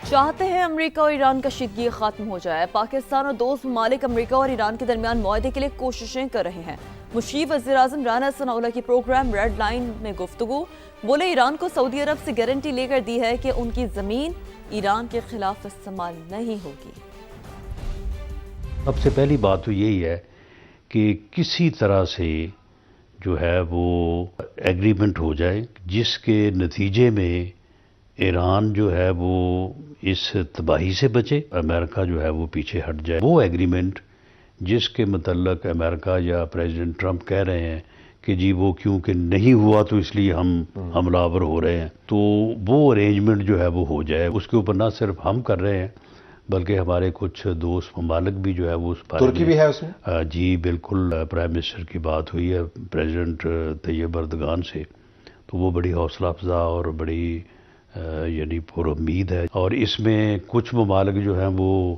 چاہتے ہیں امریکہ اور ایران کا کشیدگی ختم ہو جائے۔ پاکستان اور دوست ممالک امریکہ اور ایران کے درمیان معاہدے کے لیے کوششیں کر رہے ہیں۔ مشیر وزیر اعظم رانا ثناء اللہ کی پروگرام ریڈ لائن میں گفتگو، بولے ایران کو سعودی عرب سے گارنٹی لے کر دی ہے کہ ان کی زمین ایران کے خلاف استعمال نہیں ہوگی۔ سب سے پہلی بات تو یہی ہے کہ کسی طرح سے جو ہے وہ ایگریمنٹ ہو جائے جس کے نتیجے میں ایران جو ہے وہ اس تباہی سے بچے، امریکہ جو ہے وہ پیچھے ہٹ جائے۔ وہ ایگریمنٹ جس کے متعلق امریکہ یا پریزیڈنٹ ٹرمپ کہہ رہے ہیں کہ جی وہ کیونکہ نہیں ہوا تو اس لیے ہم حملہ آور ہو رہے ہیں، تو وہ ارینجمنٹ جو ہے وہ ہو جائے۔ اس کے اوپر نہ صرف ہم کر رہے ہیں بلکہ ہمارے کچھ دوست ممالک بھی جو ہے وہ اس بارے میں، ترکی بھی ہے اس میں؟ جی بالکل، پرائم منسٹر کی بات ہوئی ہے پریزیڈنٹ طیب اردگان سے، تو وہ بڑی حوصلہ افزا اور بڑی یعنی پر امید ہے۔ اور اس میں کچھ ممالک جو ہیں وہ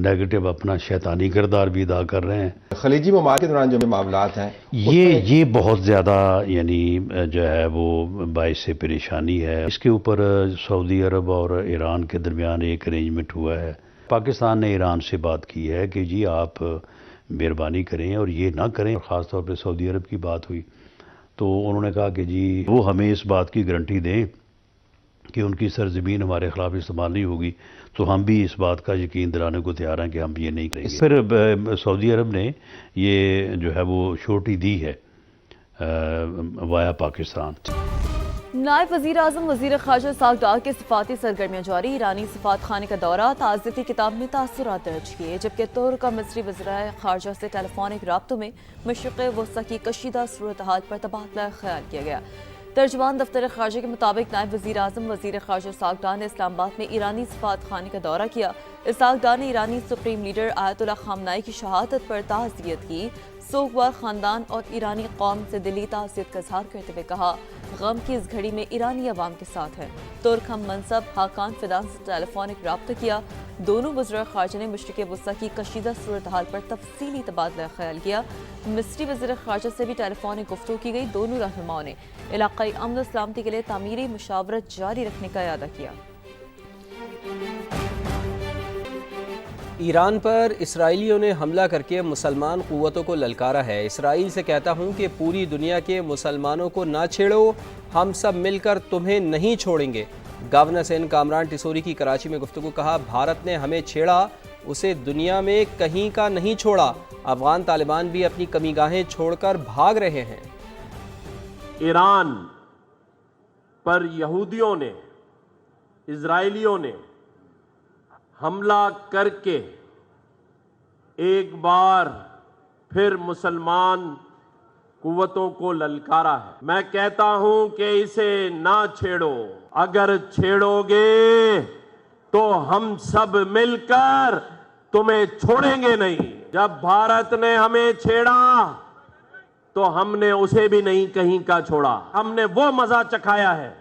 نیگیٹو اپنا شیطانی کردار بھی ادا کر رہے ہیں۔ خلیجی ممالک کے دوران جو معاملات ہیں یہ بہت زیادہ یعنی جو ہے وہ باعث پریشانی ہے۔ اس کے اوپر سعودی عرب اور ایران کے درمیان ایک ارینجمنٹ ہوا ہے۔ پاکستان نے ایران سے بات کی ہے کہ جی آپ مہربانی کریں اور یہ نہ کریں، خاص طور پہ سعودی عرب کی بات ہوئی تو انہوں نے کہا کہ جی وہ ہمیں اس بات کی گارنٹی دیں کہ ان کی سرزمین ہمارے خلاف استعمال نہیں ہوگی، تو ہم بھی اس بات کا یقین دلانے کو تیار ہیں کہ ہم یہ نہیں کریں گے۔ پھر سعودی عرب نے یہ جو ہے وہ شورٹی دی ہے وایا پاکستان۔ نائب وزیر اعظم وزیر خارجہ اسحاق ڈار کے سفارتی سرگرمیاں جاری، ایرانی سفارت خانے کا دورہ، تعزیتی کتاب میں تاثرات درج کیے، جبکہ ترک کا مصری وزراء خارجہ سے ٹیلی فونک رابطوں میں مشرق وسطی کی کشیدہ صورتحال پر تبادلہ خیال کیا گیا۔ ترجمان دفتر خارجہ کے مطابق نائب وزیر اعظم وزیر خارجہ اسحاق ڈار نے اسلام آباد میں ایرانی سفارت خانے کا دورہ کیا۔ اسحاق ڈار نے ایرانی سپریم لیڈر آیت اللہ خامنائی کی شہادت پر تعزیت کی، سوگوار خاندان اور ایرانی قوم سے دلی تعزیت کا اظہار کرتے ہوئے کہا غم کی اس گھڑی میں ایرانی عوام کے ساتھ ہیں۔ ترک ہم منصب حاکان فیدان سے ٹیلی فونک رابطہ کیا، دونوں وزراء خارجہ نے مشرق وسطی کی کشیدہ صورتحال پر تفصیلی تبادلہ خیال کیا۔ مصری وزیر خارجہ سے بھی ٹیلی فونک گفتگو کی گئی، دونوں رہنماؤں نے علاقائی امن و سلامتی کے لیے تعمیری مشاورت جاری رکھنے کا اعادہ کیا۔ ایران پر اسرائیلیوں نے حملہ کر کے مسلمان قوتوں کو للکارا ہے۔ اسرائیل سے کہتا ہوں کہ پوری دنیا کے مسلمانوں کو نہ چھیڑو، ہم سب مل کر تمہیں نہیں چھوڑیں گے۔ گورنر سندھ کامران ٹیسوری کی کراچی میں گفتگو، کہا بھارت نے ہمیں چھیڑا، اسے دنیا میں کہیں کا نہیں چھوڑا۔ افغان طالبان بھی اپنی کمی گاہیں چھوڑ کر بھاگ رہے ہیں۔ ایران پر یہودیوں نے، اسرائیلیوں نے حملہ کر کے ایک بار پھر مسلمان قوتوں کو للکارا ہے۔ میں کہتا ہوں کہ اسے نہ چھیڑو، اگر چھیڑو گے تو ہم سب مل کر تمہیں چھوڑیں گے نہیں۔ جب بھارت نے ہمیں چھیڑا تو ہم نے اسے بھی نہیں کہیں کا چھوڑا۔ ہم نے وہ مزہ چکھایا ہے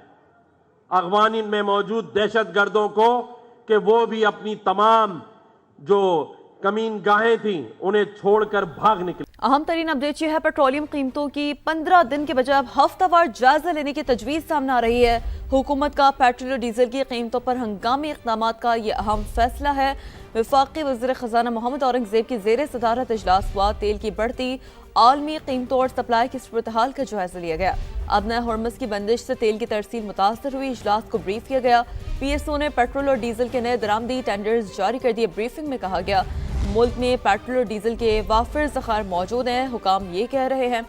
افغان میں موجود دہشت گردوں کو کہ وہ بھی اپنی تمام جو کمین گاہیں تھیں انہیں چھوڑ کر بھاگ نکلے۔ اہم ترین اپڈیٹ یہ ہے، پیٹرولیم قیمتوں کی 15 دن کے بجائے اب ہفتہ وار جائزہ لینے کی تجویز سامنے آ رہی ہے۔ حکومت کا پیٹرول اور ڈیزل کی قیمتوں پر ہنگامی اقدامات کا یہ اہم فیصلہ ہے۔ وفاقی وزیر خزانہ محمد اورنگزیب کی زیر صدارت اجلاس ہوا، تیل کی بڑھتی عالمی قیمتوں اور سپلائی کی صورتحال کا جائزہ لیا گیا۔ ابنۂ ہرمز کی بندش سے تیل کی ترسیل متاثر ہوئی، اجلاس کو بریف کیا گیا۔ پی ایس او نے پیٹرول اور ڈیزل کے نئے درآمدی ٹینڈرز جاری کر دیے۔ بریفنگ میں کہا گیا ملک میں پیٹرول اور ڈیزل کے وافر ذخائر موجود ہیں۔ حکام یہ کہہ رہے ہیں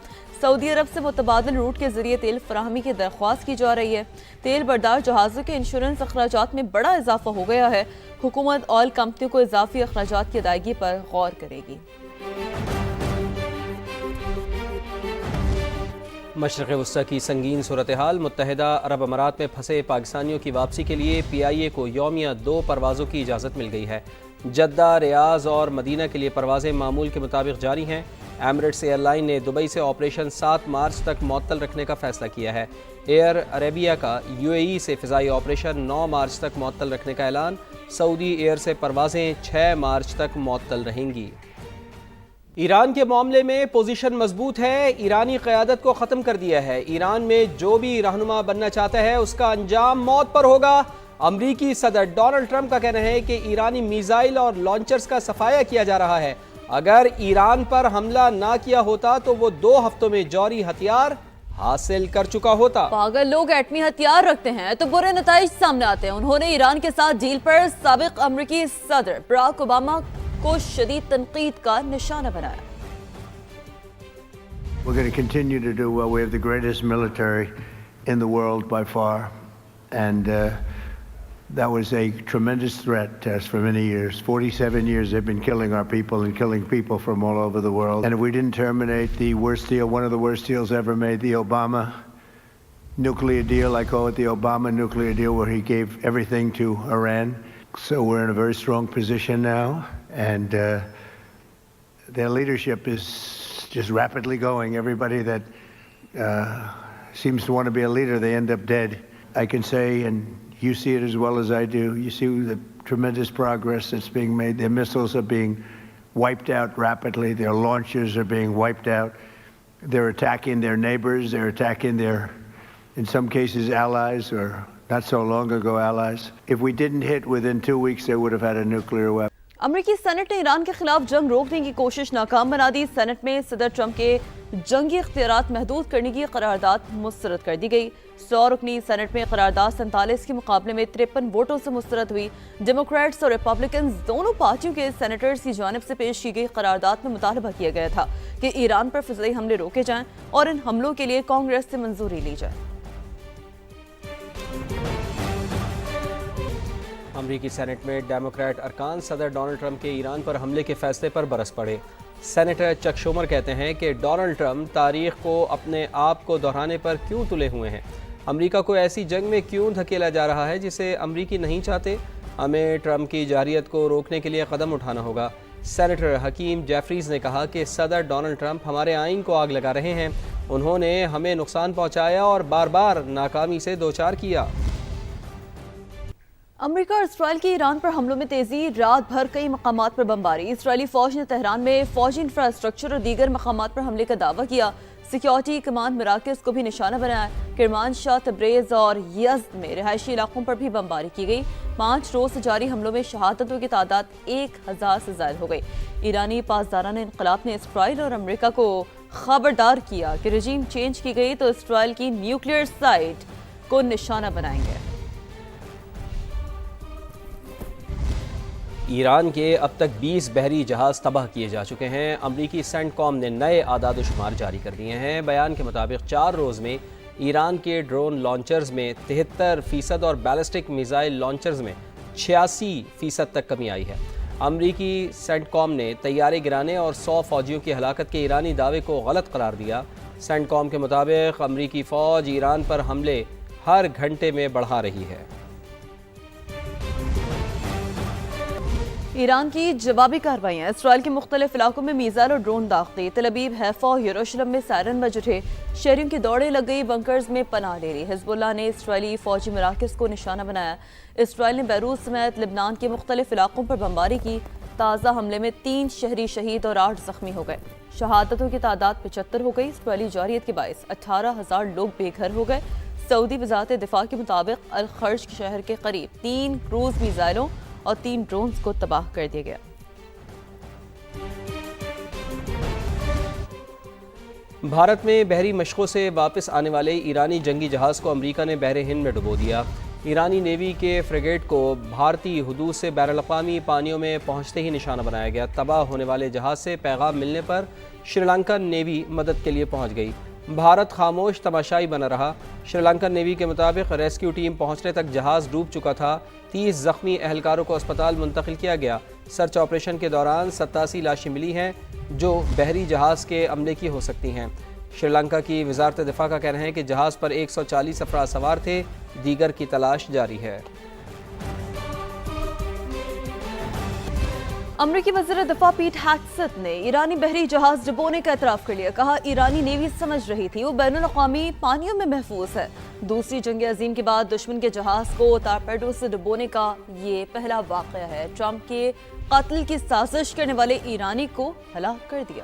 سعودی عرب سے متبادل روٹ کے ذریعے تیل فراہمی کی درخواست کی جا رہی ہے۔ تیل بردار جہازوں کے انشورنس اخراجات میں بڑا اضافہ ہو گیا ہے۔ حکومت آئل کمپنیوں کو اضافی اخراجات کی ادائیگی پر غور کرے گی۔ مشرق وسطی کی سنگین صورتحال، متحدہ عرب امارات میں پھنسے پاکستانیوں کی واپسی کے لیے پی آئی اے کو یومیہ 2 پروازوں کی اجازت مل گئی ہے۔ جدہ، ریاض اور مدینہ کے لیے پروازیں معمول کے مطابق جاری ہیں۔ ایمریٹس ایئر لائن نے دبئی سے آپریشن 7 مارچ تک معطل رکھنے کا فیصلہ کیا ہے۔ ایئر عربیہ کا یو اے ای سے فضائی آپریشن 9 مارچ تک معطل رکھنے کا اعلان۔ سعودی ایئر سے پروازیں 6 مارچ تک معطل رہیں گی۔ ایران کے معاملے میں پوزیشن مضبوط ہے، ایرانی قیادت کو ختم کر دیا ہے۔ ایران میں جو بھی رہنما بننا چاہتا ہے اس کا انجام موت پر ہوگا۔ امریکی صدر ڈونلڈ ٹرمپ کا کہنا ہے کہ ایرانی میزائل اور لانچرز کا صفایا کیا جا رہا ہے۔ اگر ایران پر حملہ نہ کیا ہوتا تو وہ 2 ہفتوں میں جوہری ہتھیار حاصل کر چکا ہوتا۔ اگر لوگ ایٹمی ہتھیار رکھتے ہیں تو برے نتائج سامنے آتے ہیں۔ انہوں نے ایران کے ساتھ ڈیل پر سابق امریکی صدر براک اوباما کو شدید تنقید کا نشانہ بنایا۔ We're going to continue to do well. We have the greatest military in the world by far, and that was a tremendous threat to us for many years. 47 years they've been killing our people and killing people from all over the world. And if we didn't terminate the worst deal, one of the worst deals ever made, the Obama nuclear deal, I call it the Obama nuclear deal, where he gave everything to Iran. So we're in a very strong position now, and their leadership is just rapidly going. Everybody that seems to want to be a leader, they end up dead. I can say, and you see it as well as I do, you see the tremendous progress that's being made. Their missiles are being wiped out rapidly. Their launchers are being wiped out. They're attacking their neighbors. They're attacking their, in some cases, allies, or not so long ago allies. If we didn't hit within 2 weeks, they would have had a nuclear weapon. امریکی Saint نے ایران کے خلاف جنگ روکنے کی کوشش ناکام بنا دی۔ سینٹ میں صدر ٹرمپ کے جنگی اختیارات محدود کرنے کی قرارداد مسترد کر دی گئی۔ 100 رکنی سینٹ میں قرارداد 47 کے مقابلے میں 53 ووٹوں سے مسترد ہوئی۔ ڈیموکریٹس اور ریپبلکنز دونوں پارٹیوں کے سینیٹرز کی جانب سے پیش کی گئی قرارداد میں مطالبہ کیا گیا تھا کہ ایران پر فضائی حملے روکے جائیں اور ان حملوں کے لیے کانگریس سے منظوری لی جائے۔ امریکی سینٹ میں ڈیموکریٹ ارکان صدر ڈونلڈ ٹرمپ کے ایران پر حملے کے فیصلے پر برس پڑے۔ سینیٹر چک شومر کہتے ہیں کہ ڈونلڈ ٹرمپ تاریخ کو اپنے آپ کو دہرانے پر کیوں تلے ہوئے ہیں؟ امریکہ کو ایسی جنگ میں کیوں دھکیلا جا رہا ہے جسے امریکی نہیں چاہتے؟ ہمیں ٹرمپ کی جارحیت کو روکنے کے لیے قدم اٹھانا ہوگا۔ سینیٹر حکیم جیفریز نے کہا کہ صدر ڈونلڈ ٹرمپ ہمارے آئین کو آگ لگا رہے ہیں۔ انہوں نے ہمیں نقصان پہنچایا اور بار بار ناکامی سے دوچار کیا۔ امریکہ اور اسرائیل کی ایران پر حملوں میں تیزی، رات بھر کئی مقامات پر بمباری۔ اسرائیلی فوج نے تہران میں فوجی انفراسٹرکچر اور دیگر مقامات پر حملے کا دعویٰ کیا۔ سیکیورٹی کمانڈ مراکز کو بھی نشانہ بنایا۔ کرمانشاہ، تبریز اور یزد میں رہائشی علاقوں پر بھی بمباری کی گئی۔ 5 روز سے جاری حملوں میں شہادتوں کی تعداد 1000 سے زائد ہو گئی۔ ایرانی پاسداران انقلاب نے اسرائیل اور امریکہ کو خبردار کیا کہ رجیم چینج کی گئی تو اسرائیل کی نیوکلیئر سائٹ کو نشانہ بنائیں گے۔ ایران کے اب تک 20 بحری جہاز تباہ کیے جا چکے ہیں۔ امریکی سینٹ کام نے نئے اعداد و شمار جاری کر دیے ہیں۔ بیان کے مطابق 4 روز میں ایران کے ڈرون لانچرز میں 73% اور بیلسٹک میزائل لانچرز میں 86% تک کمی آئی ہے۔ امریکی سینٹ کام نے طیارے گرانے اور 100 فوجیوں کی ہلاکت کے ایرانی دعوے کو غلط قرار دیا۔ سینٹ کام کے مطابق امریکی فوج ایران پر حملے ہر گھنٹے میں بڑھا رہی ہے۔ ایران کی جوابی کارروائیاں، اسرائیل کے مختلف علاقوں میں میزائل اور ڈرون داغتے۔ تل ابیب، حیفا اور یروشلم میں سائرن بج اٹھے، شہریوں کی دوڑیں لگ گئی، بنکرز میں پناہ لے لی۔ حزب اللہ نے اسرائیلی فوجی مراکز کو نشانہ بنایا۔ اسرائیل نے بیروت سمیت لبنان کے مختلف علاقوں پر بمباری کی۔ تازہ حملے میں 3 شہری شہید اور 8 زخمی ہو گئے۔ شہادتوں کی تعداد 75 ہو گئی۔ اسرائیلی جارحیت کے باعث 18,000 لوگ بے گھر ہو گئے۔ سعودی وزارت دفاع کے مطابق الخرج شہر کے قریب 3 کروز میزائلوں اور 3 ڈرونز کو تباہ کر دیا گیا۔ بھارت میں بحری مشقوں سے واپس آنے والے ایرانی جنگی جہاز کو امریکہ نے بحر ہند میں ڈبو دیا۔ ایرانی نیوی کے فریگیٹ کو بھارتی حدود سے بین الاقوامی پانیوں میں پہنچتے ہی نشانہ بنایا گیا۔ تباہ ہونے والے جہاز سے پیغام ملنے پر شری لنکن نیوی مدد کے لیے پہنچ گئی۔ بھارت خاموش تماشائی بنا رہا۔ شری لنکن نیوی کے مطابق ریسکیو ٹیم پہنچنے تک جہاز ڈوب چکا تھا۔ 30 زخمی اہلکاروں کو اسپتال منتقل کیا گیا۔ سرچ آپریشن کے دوران 87 لاشیں ملی ہیں جو بحری جہاز کے عملے کی ہو سکتی ہیں۔ شری لنکا کی وزارت دفاع کا کہنا ہے کہ جہاز پر 140 افراد سوار تھے، دیگر کی تلاش جاری ہے۔ امریکی وزیر دفاع پیٹ ہیگسیت نے ایرانی بحری جہاز ڈبونے کا اعتراف کر لیا۔ کہا ایرانی نیوی سمجھ رہی تھی وہ بین الاقوامی پانیوں میں محفوظ ہے۔ دوسری جنگ عظیم کے بعد دشمن کے جہاز کو ٹارپیڈو سے ڈبونے کا یہ پہلا واقعہ ہے۔ ٹرمپ کے قتل کی سازش کرنے والے ایرانی کو ہلاک کر دیا۔